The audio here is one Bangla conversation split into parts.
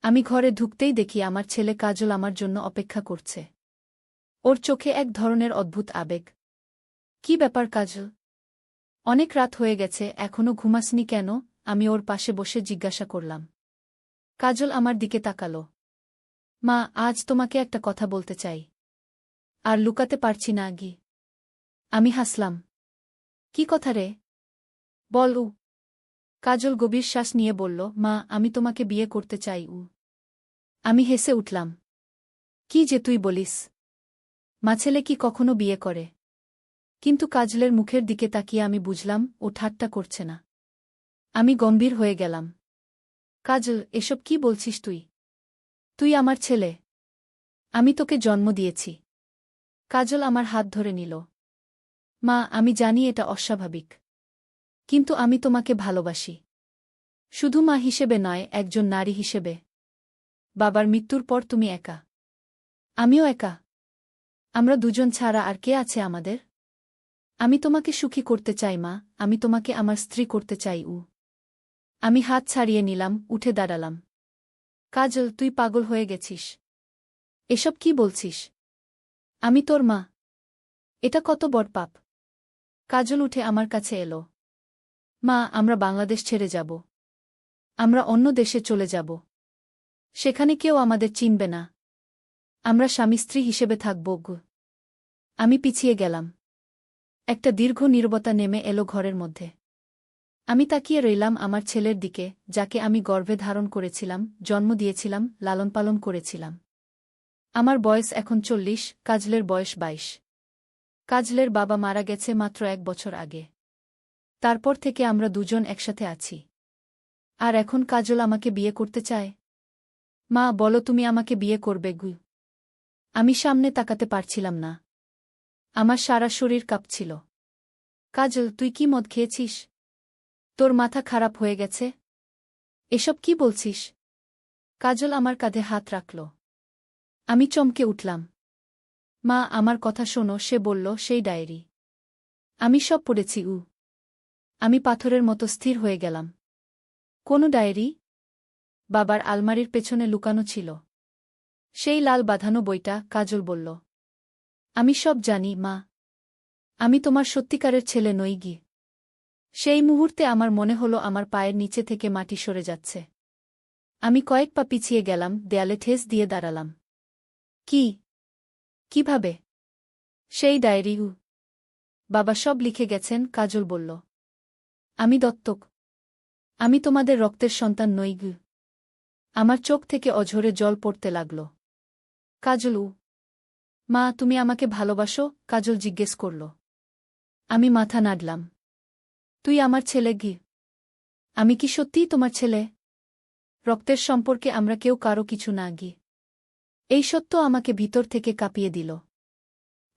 আমি ঘরে ঢুকতেই দেখি আমার ছেলে কাজল আমার জন্য অপেক্ষা করছে। ওর চোখে এক ধরনের অদ্ভুত আবেগ। কি ব্যাপার কাজল? অনেক রাত হয়ে গেছে, এখনো ঘুমাসনি কেন? আমি ওর পাশে বসে জিজ্ঞাসা করলাম। কাজল আমার দিকে তাকালো। মা, আজ তোমাকে একটা কথা বলতে চাই। আর লুকাতে পারছি না আগি। আমি হাসলাম। কি কথা রে? বল। কাজল গভীর শ্বাস নিয়ে বলল, মা, আমি তোমাকে বিয়ে করতে চাই। আমি হেসে উঠলাম। কি যে তুই বলিস? মা, ছেলে কি কখনো বিয়ে করে? কিন্তু কাজলের মুখের দিকে তাকিয়ে আমি বুঝলাম ও ঠাট্টা করছে না। আমি গম্ভীর হয়ে গেলাম। কাজল, এসব কি বলছিস তুই? তুই আমার ছেলে। আমি তোকে জন্ম দিয়েছি। কাজল আমার হাত ধরে নিল। মা, আমি জানি এটা অস্বাভাবিক। কিন্তু আমি তোমাকে ভালোবাসি। শুধু মা হিসেবে নয়, একজন নারী হিসেবে। বাবার মৃত্যুর পর তুমি একা। আমিও একা। আমরা দুজন ছাড়া আর কে আছে আমাদের? আমি তোমাকে সুখী করতে চাই মা, আমি তোমাকে আমার স্ত্রী করতে চাই। আমি হাত ছাড়িয়ে নিলাম, উঠে দাঁড়ালাম। কাজল, তুই পাগল হয়ে গেছিস। এসব কি বলছিস? আমি তোর মা। এটা কত বড় পাপ। কাজল উঠে আমার কাছে এলো। মা, আমরা বাংলাদেশ ছেড়ে যাব। আমরা অন্য দেশে চলে যাব। সেখানে কেউ আমাদের চিনবে না। আমরা স্বামী স্ত্রী হিসেবে থাকব। আমি পিছিয়ে গেলাম। একটা দীর্ঘ নীরবতা নেমে এলো ঘরের মধ্যে। আমি তাকিয়ে রইলাম আমার ছেলের দিকে, যাকে আমি গর্ভে ধারণ করেছিলাম, জন্ম দিয়েছিলাম, লালন পালন করেছিলাম। আমার বয়স এখন 40, কাজলের বয়স 22। কাজলের বাবা মারা গেছে মাত্র 1 বছর আগে। তারপর থেকে আমরা দুজন একসাথে আছি। আর এখন কাজল আমাকে বিয়ে করতে চায়। মা, বলো তুমি আমাকে বিয়ে করবে? আমি সামনে তাকাতে পারছিলাম না। আমার সারা শরীর কাঁপছিল। কাজল, তুই কি মদ খেয়েছিস? তোর মাথা খারাপ হয়ে গেছে? এসব কি বলছিস? কাজল আমার কাঁধে হাত রাখল। আমি চমকে উঠলাম। মা, আমার কথা শোনো, সে বলল, সেই ডায়েরি। আমি সব পড়েছি। আমি পাথরের মতো স্থির হয়ে গেলাম। কোন ডায়েরি? বাবার আলমারির পেছনে লুকানো ছিল। সেই লাল বাঁধানো বইটা, কাজল বলল। আমি সব জানি মা। আমি তোমার সত্যিকারের ছেলে নই। সেই মুহূর্তে আমার মনে হলো আমার পায়ের নিচে থেকে মাটি সরে যাচ্ছে। আমি কয়েক পা পিছিয়ে গেলাম, দেয়ালে ঠেস দিয়ে দাঁড়ালাম। কি? কিভাবে? সেই ডায়েরি। বাবা সব লিখে গেছেন, কাজল বলল। আমি দত্তক। আমি তোমাদের রক্তের সন্তান নই। আমার চোখ থেকে অঝরে জল পড়তে লাগল। কাজল। মা, তুমি আমাকে ভালোবাসো? কাজল জিজ্ঞেস করল। আমি মাথা নাড়লাম। তুই আমার ছেলে। আমি কি সত্যিই তোমার ছেলে? রক্তের সম্পর্কে আমরা কেউ কারো কিছু না। এই সত্য আমাকে ভিতর থেকে কাঁপিয়ে দিল।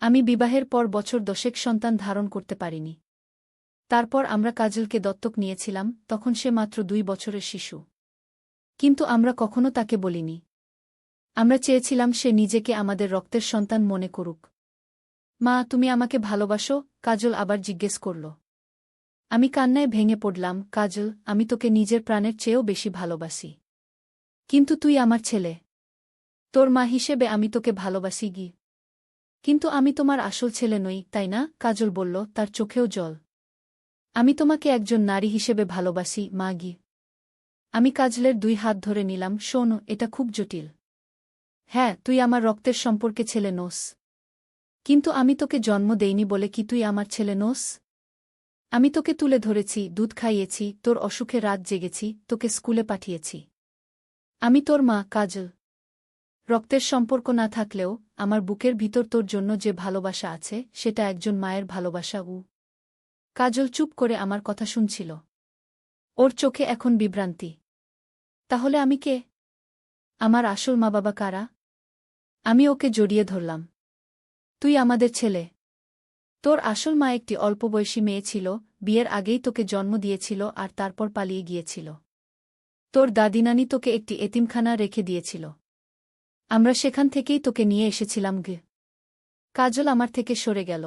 আমি বিবাহের পর বছর 10 সন্তান ধারণ করতে পারিনি। তারপর আমরা কাজলকে দত্তক নিয়েছিলাম, তখন সে মাত্র 2 বছরের শিশু। কিন্তু আমরা কখনো তাকে বলিনি। আমরা চেয়েছিলাম সে নিজেকে আমাদের রক্তের সন্তান মনে করুক। মা, তুমি আমাকে ভালোবাসো? কাজল আবার জিজ্ঞেস করল। আমি কান্নায় ভেঙে পড়লাম। কাজল, আমি তোকে নিজের প্রাণের চেয়েও বেশি ভালোবাসি। কিন্তু তুই আমার ছেলে। তোর মা হিসেবে আমি তোকে ভালোবাসি। কিন্তু আমি তোমার আসল ছেলে নই, তাই না? কাজল বলল, তার চোখেও জল। আমি তোমাকে একজন নারী হিসেবে ভালোবাসি মা। আমি কাজলের 2 হাত ধরে নিলাম। শোন, এটা খুব জটিল। হ্যাঁ, তুই আমার রক্তের সম্পর্কে ছেলে নোস। কিন্তু আমি তোকে জন্ম দেইনি বলে কি তুই আমার ছেলে নোস? আমি তোকে তুলে ধরেছি, দুধ খাইয়েছি, তোর অসুখে রাত জেগেছি, তোকে স্কুলে পাঠিয়েছি। আমি তোর মা। কাজল, রক্তের সম্পর্ক না থাকলেও আমার বুকের ভিতর তোর জন্য যে ভালোবাসা আছে, সেটা একজন মায়ের ভালোবাসা। কাজল চুপ করে আমার কথা শুনছিল। ওর চোখে এখন বিভ্রান্তি। তাহলে আমি কে? আমার আসল মা বাবা কারা? আমি ওকে জড়িয়ে ধরলাম। তুই আমাদের ছেলে। তোর আসল মা একটি অল্পবয়সী মেয়ে ছিল, বিয়ের আগেই তোকে জন্ম দিয়েছিল আর তারপর পালিয়ে গিয়েছিল। তোর দাদিনানি তোকে একটি এতিমখানা রেখে দিয়েছিল। আমরা সেখান থেকেই তোকে নিয়ে এসেছিলাম। কাজল আমার থেকে সরে গেল।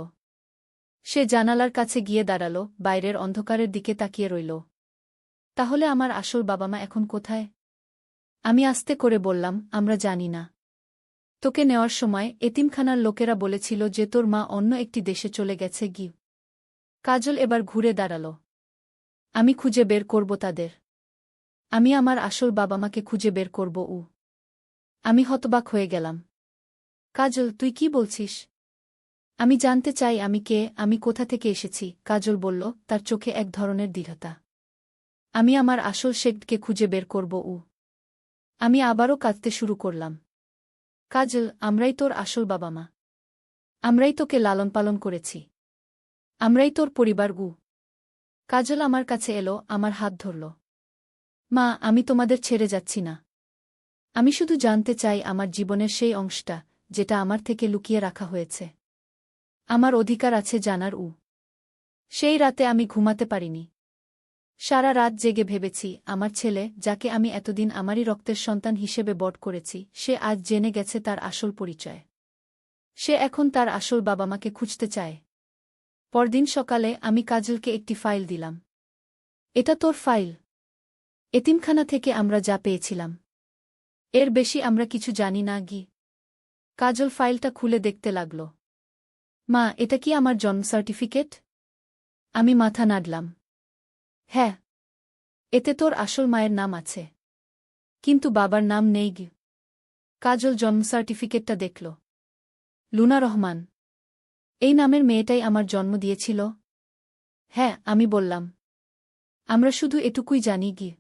সে জানালার কাছে গিয়ে দাঁড়াল, বাইরের অন্ধকারের দিকে তাকিয়ে রইল। তাহলে আমার আসল বাবা মা এখন কোথায়? আমি আস্তে করে বললাম, আমরা জানি না। তোকে নেওয়ার সময় এতিমখানার লোকেরা বলেছিল যে তোর মা অন্য একটি দেশে চলে গেছে গি। কাজল এবার ঘুরে দাঁড়াল। আমি খুঁজে বের করব তাদের। আমি আমার আসল বাবা মাকে খুঁজে বের করব। আমি হতবাক হয়ে গেলাম। কাজল, তুই কি বলছিস? আমি জানতে চাই আমি কে, আমি কোথা থেকে এসেছি। কাজল বলল, তার চোখে এক ধরনের দৃঢ়তা। আমি আমার আসল শেখকে খুঁজে বের করব। আমি আবারও কাঁদতে শুরু করলাম। কাজল, আমরাই তোর আসল বাবা মা। আমরাই তোকে লালন পালন করেছি। আমরাই তোর পরিবার। কাজল আমার কাছে এলো, আমার হাত ধরল। মা, আমি তোমাদের ছেড়ে যাচ্ছি না। আমি শুধু জানতে চাই আমার জীবনের সেই অংশটা, যেটা আমার থেকে লুকিয়ে রাখা হয়েছে। আমার অধিকার আছে জানার। সেই রাতে আমি ঘুমাতে পারিনি। সারা রাত জেগে ভেবেছি, আমার ছেলে, যাকে আমি এতদিন আমারই রক্তের সন্তান হিসেবে বড় করেছি, সে আজ জেনে গেছে তার আসল পরিচয়। সে এখন তার আসল বাবা মাকে খুঁজতে চায়। পরদিন সকালে আমি কাজলকে একটি ফাইল দিলাম। এটা তোর ফাইল। এতিমখানা থেকে আমরা যা পেয়েছিলাম। এর বেশি আমরা কিছু জানি না গি। কাজল ফাইলটা খুলে দেখতে লাগল। মা, এটা কি আমার জন্ম সার্টিফিকেট? আমি মাথা নাড়লাম। হ্যাঁ, এতে তোর আসল মায়ের নাম আছে, কিন্তু বাবার নাম নেই গি। কাজল জন্ম সার্টিফিকেটটা দেখল। লুনা রহমান। এই নামের মেয়েটাই আমার জন্ম দিয়েছিল। হ্যাঁ, আমি বললাম। আমরা শুধু এটুকুই জানি গি।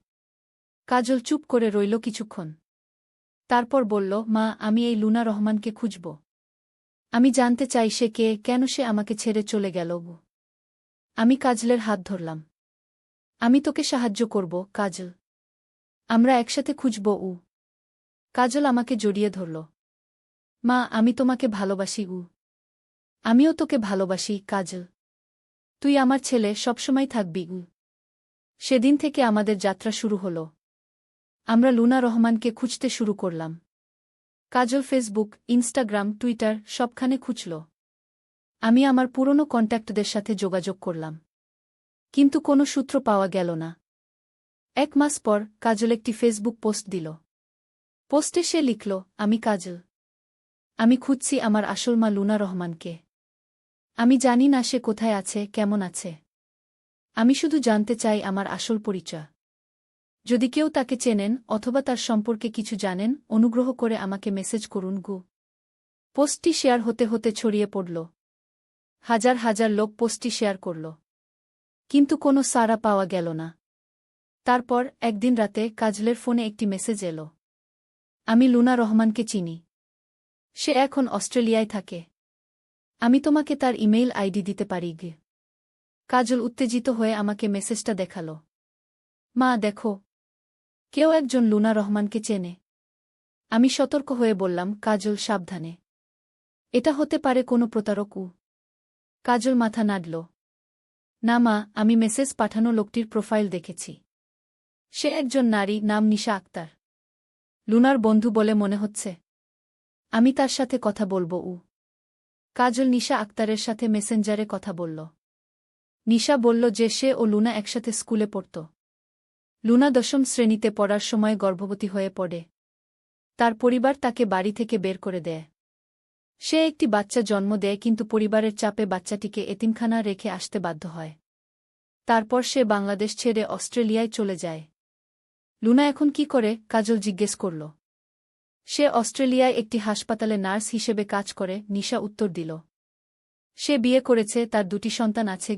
কাজল চুপ করে রইল কিছুক্ষণ। তারপর বলল, মা, আমি এই লুনা রহমানকে খুঁজব। আমি জানতে চাই সে কে, কেন সে আমাকে ছেড়ে চলে গেল। আমি কাজলের হাত ধরলাম। আমি তোকে সাহায্য করব, কাজল। আমরা একসাথে খুঁজব। কাজল আমাকে জড়িয়ে ধরল। মা, আমি তোমাকে ভালোবাসি। আমিও তোকে ভালোবাসি, কাজল। তুই আমার ছেলে, সবসময় থাকবি। সেদিন থেকে আমাদের যাত্রা শুরু হল। আমরা লুনা রহমানকে খুঁজতে শুরু করলাম। কাজল ফেসবুক, ইনস্টাগ্রাম, টুইটার সবখানে খুঁজল। আমি আমার পুরনো কন্ট্যাক্টদের সাথে যোগাযোগ করলাম। কিন্তু কোনো সূত্র পাওয়া গেল না। 1 মাস পর কাজল একটি ফেসবুক পোস্ট দিল। পোস্টে সে লিখল, আমি কাজল। আমি খুঁজছি আমার আসল মা লুনা রহমানকে। আমি জানি না সে কোথায় আছে, কেমন আছে। আমি শুধু জানতে চাই আমার আসল পরিচয়। যদি কেউ তাকে চেনেন অথবা তার সম্পর্কে কিছু জানেন, অনুগ্রহ করে আমাকে মেসেজ করুন। পোস্টটি শেয়ার হতে হতে ছড়িয়ে পড়ল। হাজার হাজার লোক পোস্টটি শেয়ার করল। কিন্তু কোনো সাড়া পাওয়া গেল না। তারপর একদিন রাতে কাজলের ফোনে একটি মেসেজ এলো। আমি লুনা রহমানকে চিনি। সে এখন অস্ট্রেলিয়ায় থাকে। আমি তোমাকে তার ইমেইল আইডি দিতে পারি। কাজল উত্তেজিত হয়ে আমাকে মেসেজটা দেখাল। মা, দেখো, কেউ একজন লুনা রহমানকে চেনে। আমি সতর্ক হয়ে বললাম, কাজল, সাবধানে। এটা হতে পারে কোনো প্রতারক। কাজল মাথা নাড়ল। না মা, আমি মেসেজ পাঠানো লোকটির প্রোফাইল দেখেছি। সে একজন নারী, নাম নিশা আক্তার। লুনার বন্ধু বলে মনে হচ্ছে। আমি তার সাথে কথা বলবো। কাজল নিশা আক্তারের সাথে মেসেঞ্জারে কথা বলল। নিশা বলল যে সে ও লুনা একসাথে স্কুলে পড়ত। লুনা 10ম শ্রেণীতে পড়ার সময় গর্ভবতী হয়ে পড়ে। তার পরিবার তাকে বাড়ি থেকে বের করে দেয়। সে একটি বাচ্চা জন্ম দেয়, কিন্তু পরিবারের চাপে বাচ্চাটিকে এতিমখানা রেখে আসতে বাধ্য হয়। তারপর সে বাংলাদেশ ছেড়ে অস্ট্রেলিয়ায় চলে যায়। লুনা এখন কি করে? কাজল জিজ্ঞেস করল। সে অস্ট্রেলিয়ায় একটি হাসপাতালে নার্স হিসেবে কাজ করে, নিশা উত্তর দিল। সে বিয়ে করেছে, তার 2টি সন্তান আছে।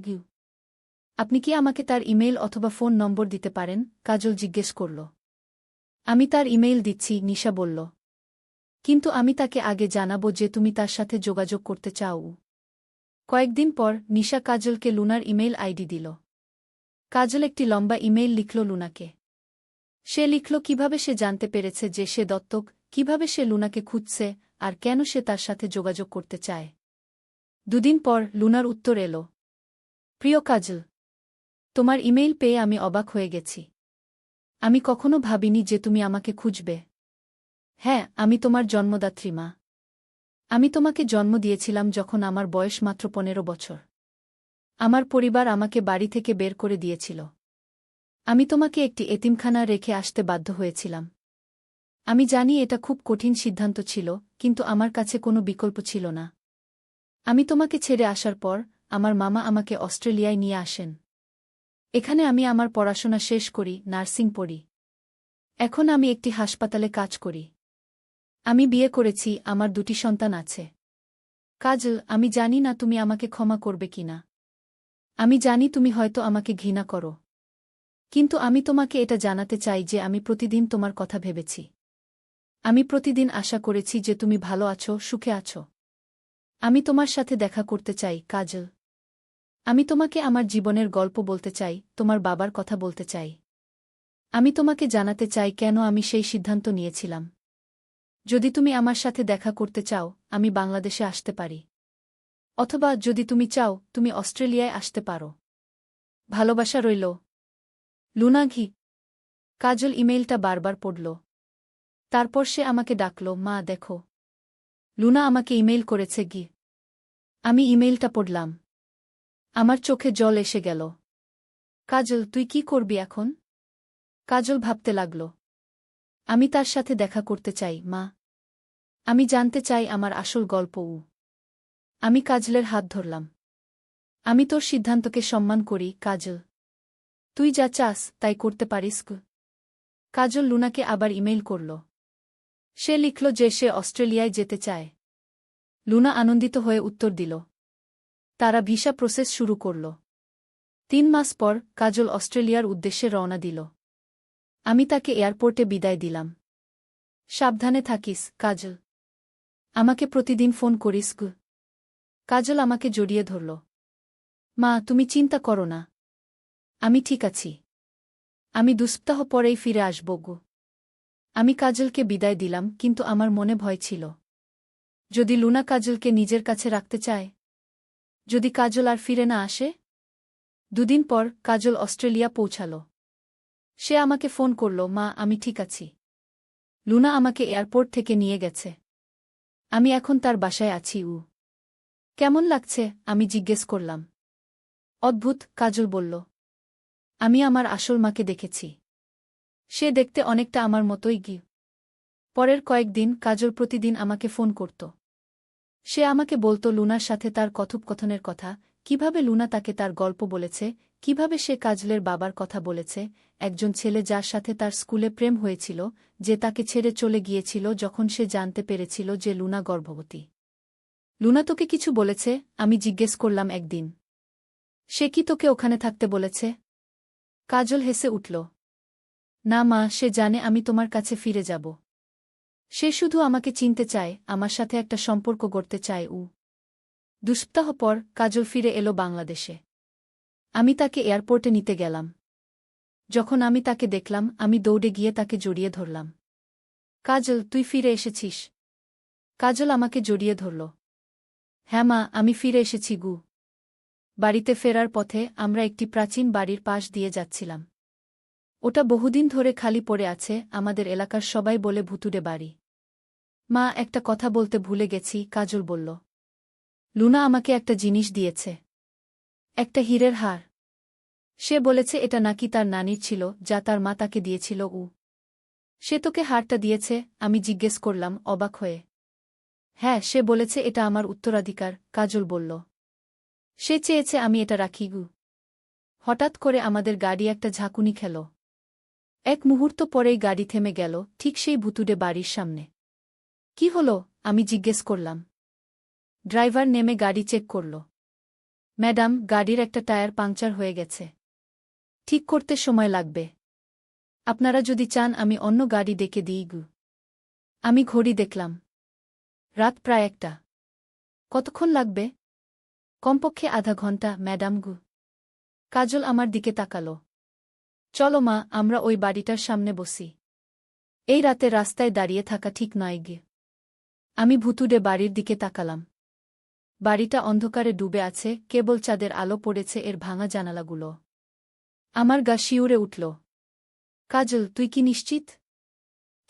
আপনি কি আমাকে তার ইমেইল অথবা ফোন নম্বর দিতে পারেন? কাজল জিজ্ঞেস করল। আমি তার ইমেইল দিচ্ছি, নিশা বলল। কিন্তু আমি তাকে আগে জানাবো যে তুমি তার সাথে যোগাযোগ করতে চাও। কয়েকদিন পর নিশা কাজলকে লুনার ইমেইল আইডি দিল। কাজল একটি লম্বা ইমেইল লিখল লুনাকে। সে লিখল কিভাবে সে জানতে পেরেছে যে সে দত্তক, কিভাবে সে লুনাকে খুঁজছে, আর কেন সে তার সাথে যোগাযোগ করতে চায়। 2 দিন পর লুনার উত্তর এলো। প্রিয় কাজল, তোমার ইমেইল পেয়ে আমি অবাক হয়ে গেছি। আমি কখনো ভাবিনি যে তুমি আমাকে খুঁজবে। হ্যাঁ, আমি তোমার জন্মদাত্রী মা। আমি তোমাকে জন্ম দিয়েছিলাম যখন আমার বয়স মাত্র 15 বছর। আমার পরিবার আমাকে বাড়ি থেকে বের করে দিয়েছিল। আমি তোমাকে একটি এতিমখানা রেখে আসতে বাধ্য হয়েছিলাম। আমি জানি এটা খুব কঠিন সিদ্ধান্ত ছিল, কিন্তু আমার কাছে কোনো বিকল্প ছিল না। আমি তোমাকে ছেড়ে আসার পর আমার মামা আমাকে অস্ট্রেলিয়ায় নিয়ে আসেন। এখানে আমি আমার পড়াশোনা শেষ করি, নার্সিং পড়ি। এখন আমি একটি হাসপাতালে কাজ করি। আমি বিয়ে করেছি, আমার 2টি সন্তান আছে। কাজল, আমি জানি না তুমি আমাকে ক্ষমা করবে কিনা। আমি জানি তুমি হয়তো আমাকে ঘৃণা করো। কিন্তু আমি তোমাকে এটা জানাতে চাই যে আমি প্রতিদিন তোমার কথা ভেবেছি। আমি প্রতিদিন আশা করেছি যে তুমি ভালো আছো, সুখে আছো। আমি তোমার সাথে দেখা করতে চাই, কাজল। আমি তোমাকে আমার জীবনের গল্প বলতে চাই, তোমার বাবার কথা বলতে চাই। আমি তোমাকে জানাতে চাই কেন আমি সেই সিদ্ধান্ত নিয়েছিলাম। যদি তুমি আমার সাথে দেখা করতে চাও, আমি বাংলাদেশে আসতে পারি। অথবা যদি তুমি চাও, তুমি অস্ট্রেলিয়ায় আসতে পারো। ভালোবাসা রইল, লুনা ঘি। কাজল ইমেইলটা বারবার পড়ল। তারপর সে আমাকে ডাকল, মা দেখো, লুনা আমাকে ইমেইল করেছে গি। আমি ইমেইলটা পড়লাম। আমার চোখে জল এসে গেল। কাজল, তুই কি করবি এখন? কাজল ভাবতে লাগল। আমি তার সাথে দেখা করতে চাই, মা। আমি জানতে চাই আমার আসল গল্প। আমি কাজলের হাত ধরলাম। আমি তোর সিদ্ধান্তকে সম্মান করি, কাজল। তুই যা চাস তাই করতে পারিস। কাজল লুনাকে আবার ইমেইল করল। সে লিখল যে সে অস্ট্রেলিয়ায় যেতে চায়। লুনা আনন্দিত হয়ে উত্তর দিল। তারা ভিসা প্রসেস শুরু করল। 3 মাস পর কাজল অস্ট্রেলিয়ার উদ্দেশ্যে রওনা দিল। আমি তাকে এয়ারপোর্টে বিদায় দিলাম। সাবধানে থাকিস, কাজল। আমাকে প্রতিদিন ফোন করিস। কাজল আমাকে জড়িয়ে ধরল। মা, তুমি চিন্তা করো না। আমি ঠিক আছি। আমি 2 সপ্তাহ পরেই ফিরে আসব। আমি কাজলকে বিদায় দিলাম, কিন্তু আমার মনে ভয় ছিল। যদি লুনা কাজলকে নিজের কাছে রাখতে চায়? যদি কাজল আর ফিরে না আসে? 2 দিন পর কাজল অস্ট্রেলিয়া পৌঁছাল। সে আমাকে ফোন করল, মা, আমি ঠিক আছি। লুনা আমাকে এয়ারপোর্ট থেকে নিয়ে গেছে। আমি এখন তার বাসায় আছি। কেমন লাগছে? আমি জিজ্ঞেস করলাম। অদ্ভুত, কাজল বলল। আমি আমার আসল মাকে দেখেছি। সে দেখতে অনেকটা আমার মতোই গি। পরের কয়েকদিন কাজল প্রতিদিন আমাকে ফোন করত। সে আমাকে বলতো লুনার সাথে তার কথোপকথনের কথা, কিভাবে লুনা তাকে তার গল্প বলেছে, কিভাবে সে কাজলের বাবার কথা বলেছে, একজন ছেলে যার সাথে তার স্কুলে প্রেম হয়েছিল, যে তাকে ছেড়ে চলে গিয়েছিল যখন সে জানতে পেরেছিল যে লুনা গর্ভবতী। লুনা তোকে কিছু বলেছে? আমি জিজ্ঞেস করলাম একদিন। সে কি তোকে ওখানে থাকতে বলেছে? কাজল হেসে উঠল। না মা, সে জানে আমি তোমার কাছে ফিরে যাব। সে শুধু আমাকে চিনতে চায়, আমার সাথে একটা সম্পর্ক গড়তে চায়। 2 সপ্তাহ পর কাজল ফিরে এলো বাংলাদেশে। আমি তাকে এয়ারপোর্টে নিতে গেলাম। যখন আমি তাকে দেখলাম, আমি দৌড়ে গিয়ে তাকে জড়িয়ে ধরলাম। কাজল, তুই ফিরে এসেছিস? কাজল আমাকে জড়িয়ে ধরল। হ্যাঁ মা, আমি ফিরে এসেছি। বাড়িতে ফেরার পথে আমরা একটি প্রাচীন বাড়ির পাশ দিয়ে যাচ্ছিলাম। ওটা বহুদিন ধরে খালি পড়ে আছে, আমাদের এলাকার সবাই বলে ভুতুড়ে বাড়ি। মা, একটা কথা বলতে ভুলে গেছি, কাজল বলল। লুনা আমাকে একটা জিনিস দিয়েছে। একটা হীরের হার। সে বলেছে এটা নাকি তার নানির ছিল, যা তার মা তাকে দিয়েছিল। সে তোকে হারটা দিয়েছে? আমি জিজ্ঞেস করলাম, অবাক হয়ে। হ্যাঁ, সে বলেছে এটা আমার উত্তরাধিকার, কাজল বলল। সে চেয়েছে আমি এটা রাখি। হঠাৎ করে আমাদের গাড়ি একটা ঝাঁকুনি খেল। এক মুহূর্ত পরেই গাড়ি থেমে গেল, ঠিক সেই ভুতুড়ে বাড়ির সামনে। কি হলো? আমি জিজ্ঞেস করলাম। ড্রাইভার নেমে গাড়ি চেক করল। ম্যাডাম, গাড়ির একটা টায়ার পাংচার হয়ে গেছে। ঠিক করতে সময় লাগবে। আপনারা যদি চান আমি অন্য গাড়ি ডেকে দিই। আমি ঘড়ি দেখলাম। রাত প্রায় 1টা। কতক্ষণ লাগবে? কমপক্ষে আধা ঘন্টা, ম্যাডাম। কাজল আমার দিকে তাকাল। চলো মা, আমরা ওই বাড়িটার সামনে বসি। এই রাতে রাস্তায় দাঁড়িয়ে থাকা ঠিক নয়। আমি ভুতুড়ে বাড়ির দিকে তাকালাম। বাড়িটা অন্ধকারে ডুবে আছে, কেবল চাঁদের আলো পড়েছে এর ভাঙা জানালাগুলো। আমার গা শিউরে উঠল। কাজল, তুই কি নিশ্চিত?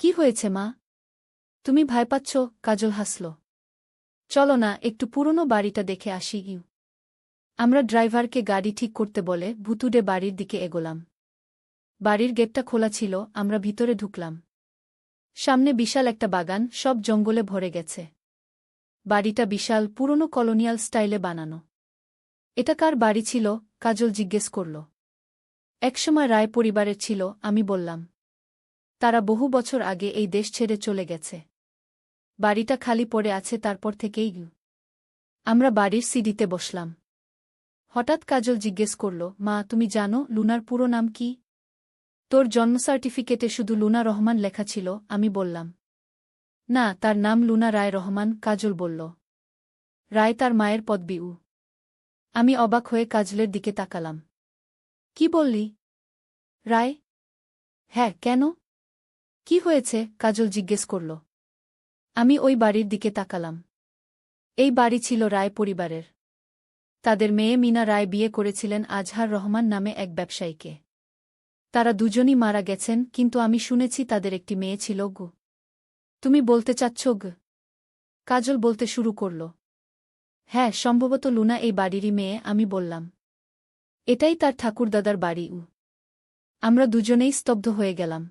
কি হয়েছে মা? তুমি ভয় পাচ্ছ? কাজল হাসল। চলো না, একটু পুরনো বাড়িটা দেখে আসি। আমরা ড্রাইভারকে গাড়ি ঠিক করতে বলে ভুতুড়ে বাড়ির দিকে এগোলাম। বাড়ির গেটটা খোলা ছিল, আমরা ভিতরে ঢুকলাম। সামনে বিশাল একটা বাগান, সব জঙ্গলে ভরে গেছে। বাড়িটা বিশাল, পুরনো কলোনিয়াল স্টাইলে বানানো। এটা কার বাড়ি ছিল? কাজল জিজ্ঞেস করল। একসময় রায় পরিবারের ছিল, আমি বললাম। তারা বহু বছর আগে এই দেশ ছেড়ে চলে গেছে। বাড়িটা খালি পড়ে আছে তারপর থেকেই। আমরা বাড়ির সিঁড়িতে বসলাম। হঠাৎ কাজল জিজ্ঞেস করল, মা তুমি জানো লুনার পুরো নাম কি? তোর জন্ম সার্টিফিকেটে শুধু লুনা রহমান লেখা ছিল। আমি বললাম। না, তার নাম লুনা রায় রহমান। কাজল বলল। রায় তার মায়ের পদবি। আমি অবাক হয়ে কাজলের দিকে তাকালাম। কি বললি? রায়? হ্যাঁ, কেন? কি হয়েছে? কাজল জিজ্ঞেস করল। আমি ওই বাড়ির দিকে তাকালাম। এই বাড়ি ছিল রায় পরিবারের। তাদের মেয়ে মিনা রায় বিয়ে করেছিলেন আজহার রহমান নামে এক ব্যবসায়ীকে। তারা দুজনই মারা গেছেন, কিন্তু আমি শুনেছি তাদের একটি মেয়ে ছিল। তুমি বলতে চাচ্ছ? কাজল বলতে শুরু করল। হ্যাঁ, সম্ভবত লুনা এই বাড়িরই মেয়ে। আমি বললাম। এটাই তার ঠাকুরদাদার বাড়ি। আমরা দুজনেই স্তব্ধ হয়ে গেলাম।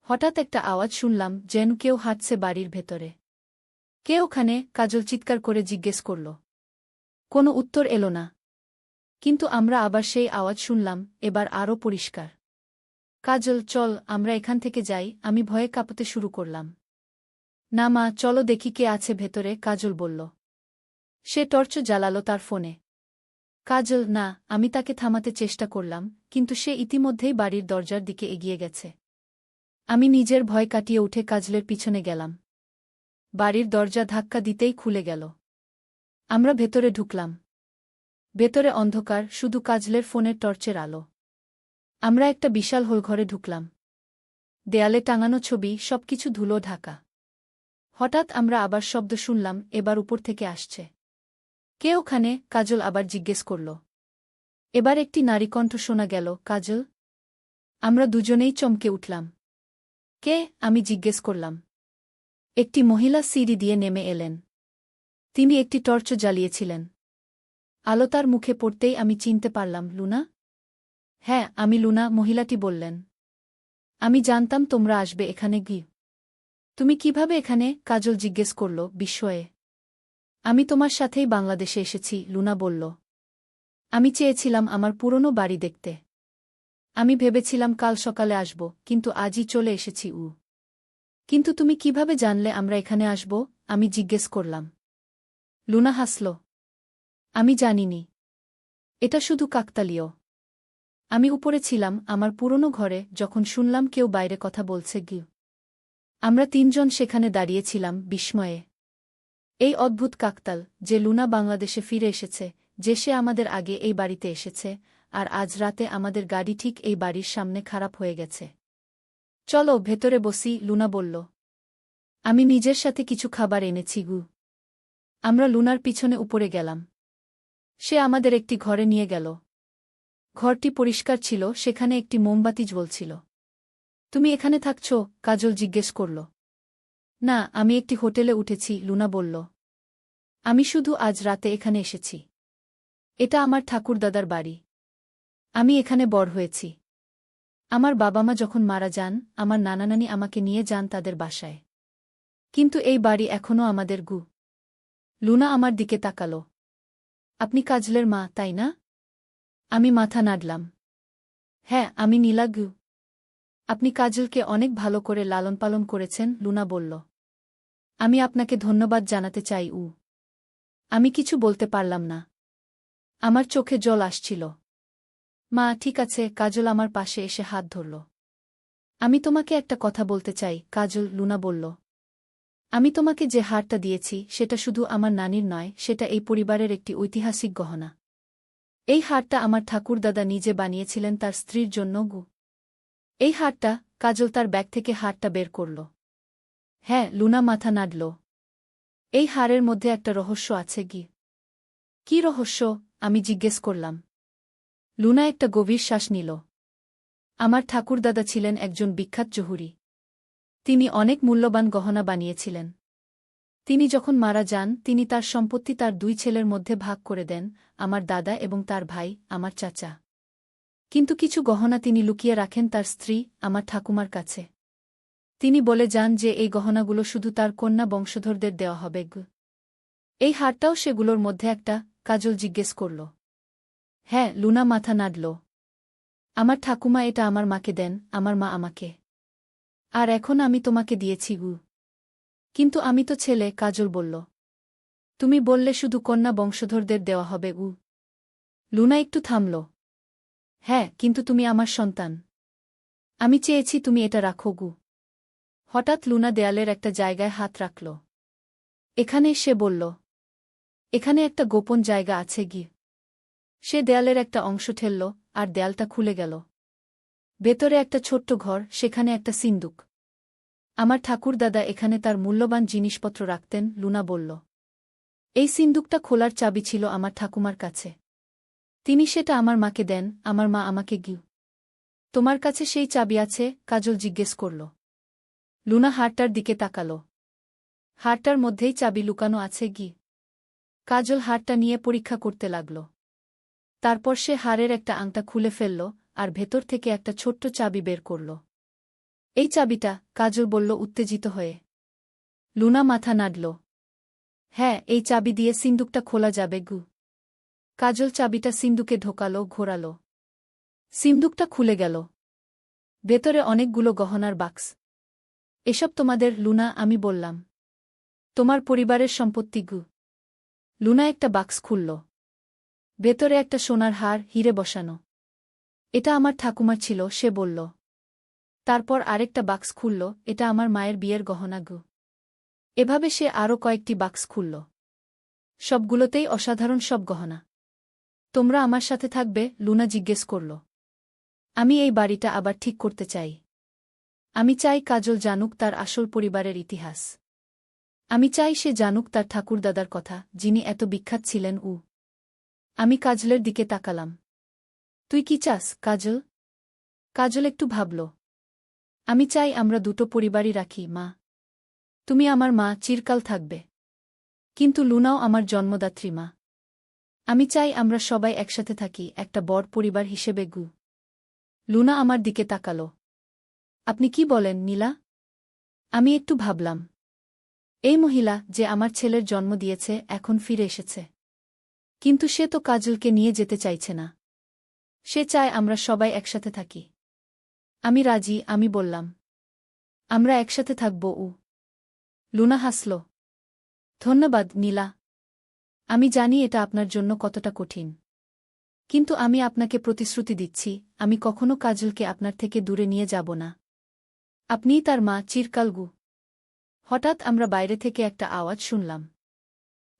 হঠাৎ একটা আওয়াজ শুনলাম, যেন কেউ হাঁটছে বাড়ির ভেতরে। কে ওখানে? কাজল চিৎকার করে জিজ্ঞেস করল। কোনো উত্তর এলো না। কিন্তু আমরা আবার সেই আওয়াজ শুনলাম, এবার আরও পরিষ্কার। কাজল, চল আমরা এখান থেকে যাই। আমি ভয়ে কাঁপতে শুরু করলাম। না মা, চলো দেখি কে আছে ভেতরে, কাজল বলল। সে টর্চ জ্বালালো তার ফোনে। কাজল, না। আমি তাকে থামাতে চেষ্টা করলাম, কিন্তু সে ইতিমধ্যেই বাড়ির দরজার দিকে এগিয়ে গেছে। আমি নিজের ভয় কাটিয়ে উঠে কাজলের পিছনে গেলাম। বাড়ির দরজা ধাক্কা দিতেই খুলে গেল। আমরা ভেতরে ঢুকলাম। ভেতরে অন্ধকার, শুধু কাজলের ফোনের টর্চের আলো। আমরা একটা বিশাল হোলঘরে ঢুকলাম। দেয়ালে টাঙানো ছবি, সবকিছু ধুলো ঢাকা। হঠাৎ আমরা আবার শব্দ শুনলাম, এবার উপর থেকে আসছে। কে ওখানে? কাজল আবার জিজ্ঞেস করল। এবার একটি নারী কণ্ঠ শোনা গেল। কাজল? আমরা দুজনেই চমকে উঠলাম। কে? আমি জিজ্ঞেস করলাম। একটি মহিলা সিঁড়ি দিয়ে নেমে এলেন। তিনি একটি টর্চ জ্বালিয়েছিলেন। আলো তার মুখে পড়তেই আমি চিনতে পারলাম। লুনা? হ্যাঁ, আমি লুনা, মহিলাটি বললেন। আমি জানতাম তোমরা আসবে এখানে। তুমি কিভাবে এখানে? কাজল জিজ্ঞেস করল বিস্ময়ে। আমি তোমার সাথেই বাংলাদেশে এসেছি, লুনা বলল। আমি চেয়েছিলাম আমার পুরনো বাড়ি দেখতে। আমি ভেবেছিলাম কাল সকালে আসব, কিন্তু আজই চলে এসেছি। কিন্তু তুমি কিভাবে জানলে আমরা এখানে আসব? আমি জিজ্ঞেস করলাম। লুনা হাসল। আমি জানিনি। এটা শুধু কাকতালীয়। আমি উপরে ছিলাম আমার পুরনো ঘরে, যখন শুনলাম কেউ বাইরে কথা বলছে। আমরা তিনজন সেখানে দাঁড়িয়েছিলাম বিস্ময়ে। এই অদ্ভুত কাকতাল, যে লুনা বাংলাদেশে ফিরে এসেছে, যে সে আমাদের আগে এই বাড়িতে এসেছে, আর আজ রাতে আমাদের গাড়ি ঠিক এই বাড়ির সামনে খারাপ হয়ে গেছে। চলো ভেতরে বসি, লুনা বলল। আমি নিজের সাথে কিছু খাবার এনেছি। আমরা লুনার পিছনে উপরে গেলাম। সে আমাদের একটি ঘরে নিয়ে গেল। ঘরটি পরিষ্কার ছিল, সেখানে একটি মোমবাতি জ্বলছিল। তুমি এখানে থাকছ? কাজল জিজ্ঞেস করল। না, আমি একটি হোটেলে উঠেছি, লুনা বলল। আমি শুধু আজ রাতে এখানে এসেছি। এটা আমার ঠাকুরদাদার বাড়ি। আমি এখানে বড় হয়েছি। আমার বাবা মা যখন মারা যান, আমার নানানানি আমাকে নিয়ে যান তাদের বাসায়। কিন্তু এই বাড়ি এখনও আমাদের। লুনা আমার দিকে তাকাল। আপনি কাজলের মা, তাই না? আমি মাথা নাড়লাম। হ্যাঁ, আমি নীলা। আপনি কাজলকে অনেক ভালো করে লালন পালন করেছেন, লুনা বলল। আমি আপনাকে ধন্যবাদ জানাতে চাই। আমি কিছু বলতে পারলাম না। আমার চোখে জল আসছিল। মা, ঠিক আছে। কাজল আমার পাশে এসে হাত ধরল। আমি তোমাকে একটা কথা বলতে চাই, কাজল, লুনা বলল। আমি তোমাকে যে হারটা দিয়েছি, সেটা শুধু আমার নানির নয়, সেটা এই পরিবারের একটি ঐতিহাসিক গহনা। এই হারটা আমার ঠাকুরদাদা নিজে বানিয়েছিলেন তার স্ত্রীর জন্য। এই হারটা। কাজল তার ব্যাগ থেকে হারটা বের করল। হ্যাঁ, লুনা মাথা নাড়ল। এই হারের মধ্যে একটা রহস্য আছে। কি রহস্য? আমি জিজ্ঞেস করলাম। লুনা একটা গভীর শ্বাস নিল। আমার ঠাকুরদাদা ছিলেন একজন বিখ্যাত জহুরি। তিনি অনেক মূল্যবান গহনা বানিয়েছিলেন। তিনি যখন মারা যান, তিনি তার সম্পত্তি তার দুই ছেলের মধ্যে ভাগ করে দেন, আমার দাদা এবং তার ভাই, আমার চাচা। কিন্তু কিছু গহনা তিনি লুকিয়ে রাখেন তার স্ত্রী, আমার ঠাকুমার কাছে। তিনি বলে যান যে এই গহনাগুলো শুধু তার কন্যা বংশধরদের দেওয়া হবে। এই হারটাও সেগুলোর মধ্যে একটা? কাজল জিজ্ঞেস করল। হ্যাঁ, লুনা মাথা নাড়ল। আমার ঠাকুমা এটা আমার মাকে দেন, আমার মা আমাকে। আর এখন আমি তোমাকে দিয়েছি গু। কিন্তু আমি তো ছেলে, কাজল বলল। তুমি বললে শুধু কন্যা বংশধরদের দেওয়া হবে গু। লুনা একটু থামল। হ্যাঁ, কিন্তু তুমি আমার সন্তান। আমি চেয়েছি তুমি এটা রাখো গু। হঠাৎ লুনা দেয়ালের একটা জায়গায় হাত রাখল। এখানে, সে বলল। এখানে একটা গোপন জায়গা আছে গি। সে দেয়ালের একটা অংশ ঠেলল, আর দেয়ালটা খুলে গেল। ভেতরে একটা ছোট্ট ঘর, সেখানে একটা সিন্দুক। আমার ঠাকুরদাদা এখানে তার মূল্যবান জিনিসপত্র রাখতেন, লুনা বলল। এই সিন্দুকটা খোলার চাবি ছিল আমার ঠাকুমার কাছে। তিনি সেটা আমার মাকে দেন, আমার মা আমাকে গিউ। তোমার কাছে সেই চাবি আছে? কাজল জিজ্ঞেস করল। লুনা হারটার দিকে তাকাল। হারটার মধ্যেই চাবি লুকানো আছে গি। কাজল হারটা নিয়ে পরীক্ষা করতে লাগল। তারপর সে হারের একটা আংটা খুলে ফেলল, আর ভেতর থেকে একটা ছোট্ট চাবি বের করল। এই চাবিটা? কাজল বলল উত্তেজিত হয়ে। লুনা মাথা নাড়ল। হ্যাঁ, এই চাবি দিয়ে সিন্দুকটা খোলা যাবে গু। কাজল চাবিটা সিন্দুকে ঢোকাল, ঘোরাল। সিন্দুকটা খুলে গেল। ভেতরে অনেকগুলো গহনার বাক্স। এসব তোমাদের, লুনা, আমি বললাম। তোমার পরিবারের সম্পত্তি গু। লুনা একটা বাক্স খুলল। ভেতরে একটা সোনার হার, হিরে বসানো। এটা আমার ঠাকুমার ছিল, সে বলল। তারপর আরেকটা বাক্স খুলল, এটা আমার মায়ের বিয়ের গহনা গু। এভাবে সে আরও কয়েকটি বাক্স খুলল। সবগুলোতেই অসাধারণ সব গহনা। তোমরা আমার সাথে থাকবে? লুনা জিজ্ঞেস করল। আমি এই বাড়িটা আবার ঠিক করতে চাই। আমি চাই কাজল জানুক তার আসল পরিবারের ইতিহাস। আমি চাই সে জানুক তার ঠাকুরদাদার কথা, যিনি এত বিখ্যাত ছিলেন। আমি কাজলের দিকে তাকালাম। তুই কি চাস, কাজল? কাজল একটু ভাবল। আমি চাই আমরা দুটো পরিবারই রাখি, মা। তুমি আমার মা, চিরকাল থাকবে। কিন্তু লুনাও আমার জন্মদাত্রী মা। আমি চাই আমরা সবাই একসাথে থাকি, একটা বড় পরিবার হিসেবে গু। লুনা আমার দিকে তাকাল। আপনি কি বলেন, নীলা? আমি একটু ভাবলাম। এই মহিলা, যে আমার ছেলের জন্ম দিয়েছে, এখন ফিরে এসেছে। কিন্তু সে তো কাজলকে নিয়ে যেতে চাইছে না। সে চায় আমরা সবাই একসাথে থাকি। আমি রাজি, আমি বললাম। আমরা একসাথে থাকব। লুনা হাসল। ধন্যবাদ, নীলা। আমি জানি এটা আপনার জন্য কতটা কঠিন। কিন্তু আমি আপনাকে প্রতিশ্রুতি দিচ্ছি, আমি কখনো কাজলকে আপনার থেকে দূরে নিয়ে যাব না। আপনিই তার মা, চিরকাল গু। হঠাৎ আমরা বাইরে থেকে একটা আওয়াজ শুনলাম।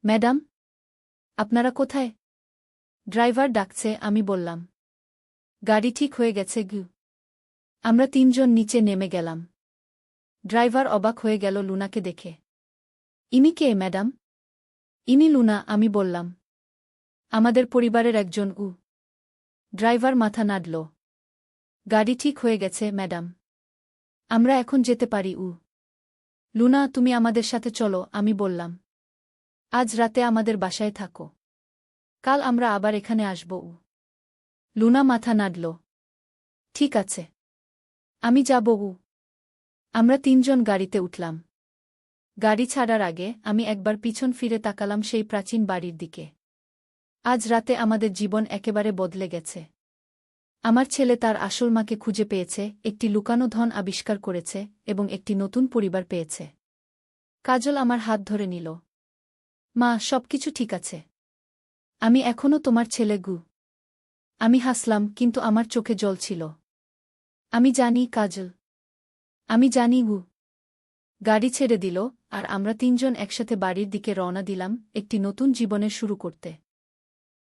ম্যাডাম, আপনারা কোথায়? ড্রাইভার ডাকছে, আমি বললাম। গাড়ি ঠিক হয়ে গেছে গু। আমরা তিনজন নিচে নেমে গেলাম। ড্রাইভার অবাক হয়ে গেল লুনাকে দেখে। ইনি কে, ম্যাডাম? ইনি লুনা, আমি বললাম। আমাদের পরিবারের একজন। ড্রাইভার মাথা নাড়ল। গাড়ি ঠিক হয়ে গেছে, ম্যাডাম। আমরা এখন যেতে পারি। লুনা, তুমি আমাদের সাথে চলো, আমি বললাম। আজ রাতে আমাদের বাসায় থাকো। কাল আমরা আবার এখানে আসব। লুনা মাথা নাড়ল। ঠিক আছে। আমি যাব। আমরা তিনজন গাড়িতে উঠলাম। গাড়ি ছাড়ার আগে আমি একবার পিছন ফিরে তাকালাম সেই প্রাচীন বাড়ির দিকে। আজ রাতে আমাদের জীবন একেবারে বদলে গেছে। আমার ছেলে তার আসল মাকে খুঁজে পেয়েছে, একটি লুকানো ধন আবিষ্কার করেছে, এবং একটি নতুন পরিবার পেয়েছে। কাজল আমার হাত ধরে নিল। মা, সবকিছু ঠিক আছে। আমি এখনও তোমার ছেলে গু। আমি হাসলাম, কিন্তু আমার চোখে জল ছিল। আমি জানি, কাজল। আমি জানি গু। গাড়ি ছেড়ে দিল, আর আমরা তিনজন একসাথে বাড়ির দিকে রওনা দিলাম, একটি নতুন জীবনের শুরু করতে।